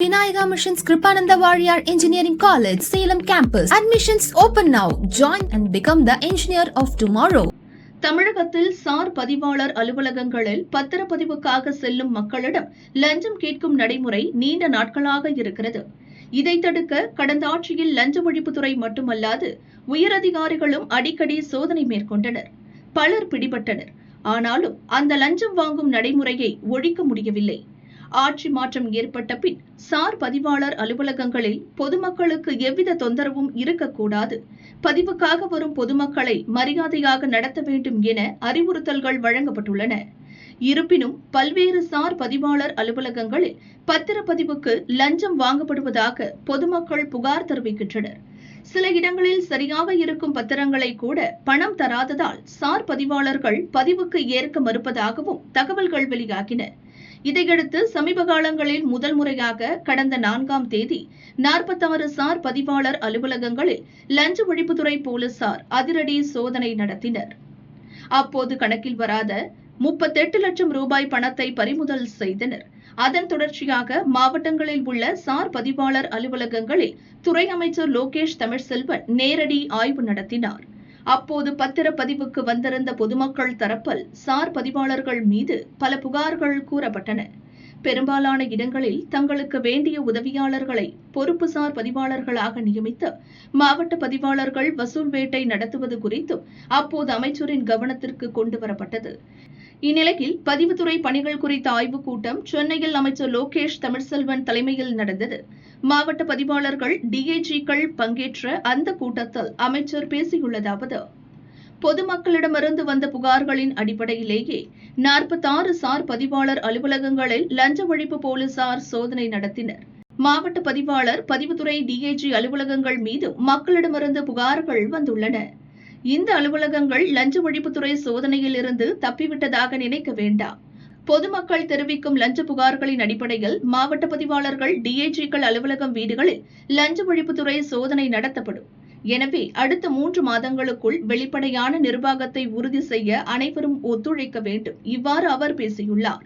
Vinayaka Missions Kripananda Warrior Engineering College, Salem Campus. Admissions open now. Join and become the engineer of tomorrow. தமிழகத்தில் sir பதிவாளர் அலுவலகங்களில் பத்திரப்பதிவுக்காக செல்லும் மக்களிடம் லஞ்சம் கேட்கும் நடைமுறை நீண்ட நாட்களாக இருக்கிறது. இதை தடுக்க கடந்த ஆட்சியில் லஞ்ச ஒழிப்புத்துறை மட்டுமல்லாது உயரதிகாரிகளும் அடிக்கடி சோதனை மேற்கொண்டனர். பலர் பிடிபட்டனர். ஆனாலும் அந்த லஞ்சம் வாங்கும் நடைமுறையை ஒழிக்க முடியவில்லை. ஆட்சி மாற்றம் ஏற்பட்ட பின் சார் பதிவாளர் அலுவலகங்களில் பொதுமக்களுக்கு எவ்வித தொந்தரவும் இருக்கக்கூடாது, பதிவுக்காக வரும் பொதுமக்களை மரியாதையாக நடத்த வேண்டும் என அறிவுறுத்தல்கள் வழங்கப்பட்டுள்ளன. இருப்பினும் பல்வேறு சார் பதிவாளர் அலுவலகங்களில் பத்திரப்பதிவுக்கு லஞ்சம் வாங்கப்படுவதாக பொதுமக்கள் புகார் தெரிவிக்கின்றனர். சில இடங்களில் சரியாக இருக்கும் பத்திரங்களை கூட பணம் தராததால் சார் பதிவாளர்கள் பதிவுக்கு ஏற்க மறுப்பதாகவும் தகவல்கள் வெளியாகின. இதையடுத்து சமீப காலங்களில் முதல் முறையாக கடந்த 4ஆம் தேதி 46 சார் பதிவாளர் அலுவலகங்களில் லஞ்ச ஒழிப்புத்துறை போலீசார் அதிரடி சோதனை நடத்தினர். அப்போது கணக்கில் வராத 38 லட்சம் ரூபாய் பணத்தை பறிமுதல் செய்தனர். அதன் தொடர்ச்சியாக மாவட்டங்களில் உள்ள சார் பதிவாளர் அலுவலகங்களில் துறை அமைச்சர் லோகேஷ் தமிழ்செல்வன் நேரடி ஆய்வு நடத்தினார். அப்போது பத்திரப்பதிவுக்கு வந்திருந்த பொதுமக்கள் தரப்பில் சார் பதிவாளர்கள் மீது பல புகார்கள் கூறப்பட்டன. பெரும்பாலான இடங்களில் தங்களுக்கு வேண்டிய உதவியாளர்களை பொறுப்பு சார் பதிவாளர்களாக நியமித்து மாவட்ட பதிவாளர்கள் வசூல் வேட்டை நடத்துவது குறித்தும் அப்போது அமைச்சரின் கவனத்திற்கு கொண்டுவரப்பட்டது. இந்நிலையில் பதிவுத்துறை பணிகள் குறித்த ஆய்வுக் கூட்டம் சென்னையில் அமைச்சர் லோகேஷ் தமிழ்செல்வன் தலைமையில் நடந்தது. மாவட்ட பதிவாளர்கள், டிஐஜிக்கள் பங்கேற்ற அந்த கூட்டத்தில் அமைச்சர் பேசியுள்ளதாவது: பொதுமக்களிடமிருந்து வந்த புகார்களின் அடிப்படையிலேயே 46 சார் பதிவாளர் அலுவலகங்களில் லஞ்ச ஒழிப்பு போலீசார் சோதனை நடத்தினர். மாவட்ட பதிவாளர், பதிவுத்துறை, டிஐஜி அலுவலகங்கள் மீது மக்களிடமிருந்து புகார்கள் வந்துள்ளன. இந்த அலுவலகங்கள் லஞ்ச ஒழிப்புத்துறை சோதனையில் இருந்து தப்பிவிட்டதாக நினைக்க வேண்டாம். பொதுமக்கள் தெரிவிக்கும் லஞ்ச புகார்களின் அடிப்படையில் மாவட்ட பதிவாளர்கள், டிஐஜிக்கள் அலுவலகம் வீடுகளில் லஞ்ச ஒழிப்புத்துறை சோதனை நடத்தப்படும். எனவே அடுத்த 3 மாதங்களுக்குள் வெளிப்படையான நிர்வாகத்தை உறுதி செய்ய அனைவரும் ஒத்துழைக்க வேண்டும். இவ்வாறு அவர் பேசியுள்ளார்.